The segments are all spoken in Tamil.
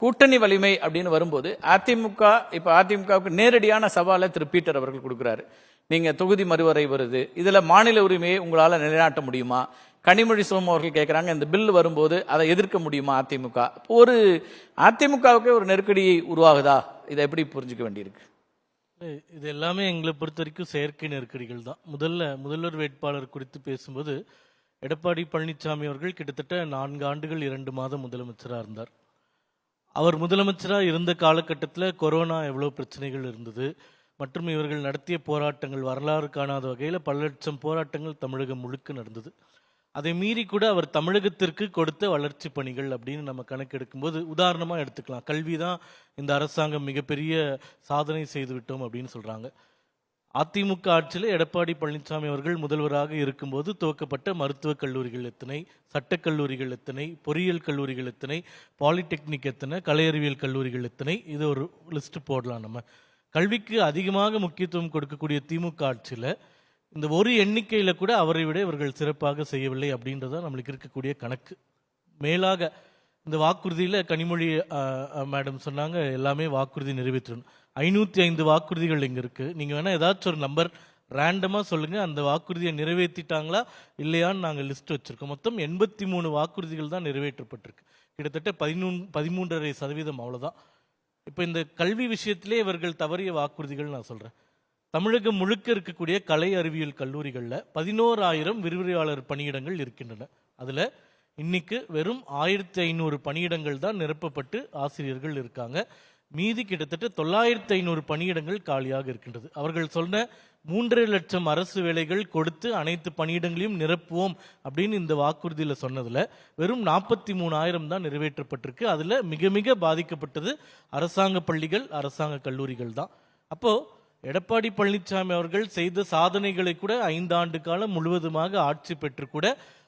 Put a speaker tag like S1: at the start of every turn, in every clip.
S1: கூட்டணி வலிமை அப்படின்னு வரும்போது அதிமுகவுக்கு நேரடியான சவாலை திரு பீட்டர் அவர்கள் கொடுக்கிறாரு. நீங்க தொகுதி மறுவரை வருது, இதுல மாநில உரிமையை உங்களால நிலைநாட்ட முடியுமா? கனிமொழி சோமு அவர்கள் கேட்கிறாங்க, இந்த பில் வரும்போது அதை எதிர்க்க முடியுமா அதிமுக? ஒரு அதிமுகவுக்கு ஒரு நெருக்கடி உருவாகுதா? இதை எப்படி புரிஞ்சுக்க வேண்டியிருக்கு?
S2: இது எல்லாமே எங்களை பொறுத்த வரைக்கும் செயற்கை நெருக்கடிகள் தான். முதல்வர் வேட்பாளர் குறித்து பேசும்போது எடப்பாடி பழனிசாமி அவர்கள் கிட்டத்தட்ட 4 ஆண்டுகள் 2 மாதம் முதலமைச்சராக இருந்தார். அவர் முதலமைச்சராக இருந்த காலகட்டத்தில் கொரோனா எவ்வளோ பிரச்சனைகள் இருந்தது மற்றும் இவர்கள் நடத்திய போராட்டங்கள் வரலாறு காணாத வகையில் பல லட்சம் போராட்டங்கள் தமிழகம் முழுக்க நடந்தது. அதை மீறி கூட அவர் தமிழகத்திற்கு கொடுத்த வளர்ச்சி பணிகள் அப்படின்னு நம்ம கணக்கெடுக்கும்போது உதாரணமாக எடுத்துக்கலாம். கல்வி தான் இந்த அரசாங்கம் மிகப்பெரிய சாதனை செய்து விட்டோம் அப்படின்னு சொல்கிறாங்க. அதிமுக ஆட்சியில் எடப்பாடி பழனிசாமி அவர்கள் முதல்வராக இருக்கும்போது துவக்கப்பட்ட மருத்துவக் கல்லூரிகள் எத்தனை, சட்டக்கல்லூரிகள் எத்தனை, பொறியியல் கல்லூரிகள் எத்தனை, பாலிடெக்னிக் எத்தனை, கலை அறிவியல் கல்லூரிகள் எத்தனை, இது ஒரு லிஸ்ட் போடலாம். நம்ம கல்விக்கு அதிகமாக முக்கியத்துவம் கொடுக்கக்கூடிய திமுக ஆட்சியில் இந்த ஒரு எண்ணிக்கையில் கூட அவரை விட இவர்கள் சிறப்பாக செய்யவில்லை அப்படின்றத நம்மளுக்கு இருக்கக்கூடிய கணக்கு. மேலாக இந்த வாக்குறுதியில் கனிமொழி மேடம் சொன்னாங்க, எல்லாமே வாக்குறுதி நிறைவேற்றணும். 505 வாக்குறுதிகள் இங்கே இருக்குது. நீங்கள் வேணால் ஏதாச்சும் ஒரு நம்பர் ரேண்டமாக சொல்லுங்கள், அந்த வாக்குறுதியை நிறைவேற்றிட்டாங்களா இல்லையான்னு நாங்கள் லிஸ்ட் வச்சுருக்கோம். மொத்தம் 83 வாக்குறுதிகள் தான் நிறைவேற்றப்பட்டிருக்கு. கிட்டத்தட்ட 13.5% அவ்வளோதான். இப்போ இந்த கல்வி விஷயத்திலே இவர்கள் தவறிய வாக்குறுதிகள் நான் சொல்கிறேன். தமிழகம் முழுக்க இருக்கக்கூடிய கலை அறிவியல் கல்லூரிகளில் 11,000 விரிவுரையாளர் பணியிடங்கள் இருக்கின்றன. அதில் இன்னைக்கு வெறும் 1,500 பணியிடங்கள் தான் நிரப்பப்பட்டு ஆசிரியர்கள் இருக்காங்க. மீதி கிட்டத்தட்ட 9,500 பணியிடங்கள் காலியாக இருக்கின்றது. அவர்கள் சொன்ன 3.5 லட்சம் அரசு வேலைகள் கொடுத்து அனைத்து பணியிடங்களையும் நிரப்புவோம் அப்படின்னு இந்த வாக்குறுதியில் சொன்னதில் வெறும் 43,000 தான் நிறைவேற்றப்பட்டிருக்கு. அதில் மிக மிக பாதிக்கப்பட்டது அரசாங்க பள்ளிகள், அரசாங்க கல்லூரிகள் தான். அப்போது எடப்பாடி பழனிசாமி அவர்கள் செய்த சாதனைகளை கூட 5 ஆண்டு காலம் முழுவதுமாக ஆட்சி பெற்று கூட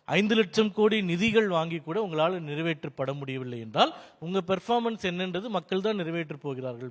S2: 5 லட்சம் கோடி நிதிகள் வாங்கி கூட உங்களால் நிறைவேற்றப்பட முடியவில்லை என்றால் உங்கள் பெர்ஃபார்மன்ஸ் என்னன்றது மக்கள் தான் நிறைவேற்ற போகிறார்கள்.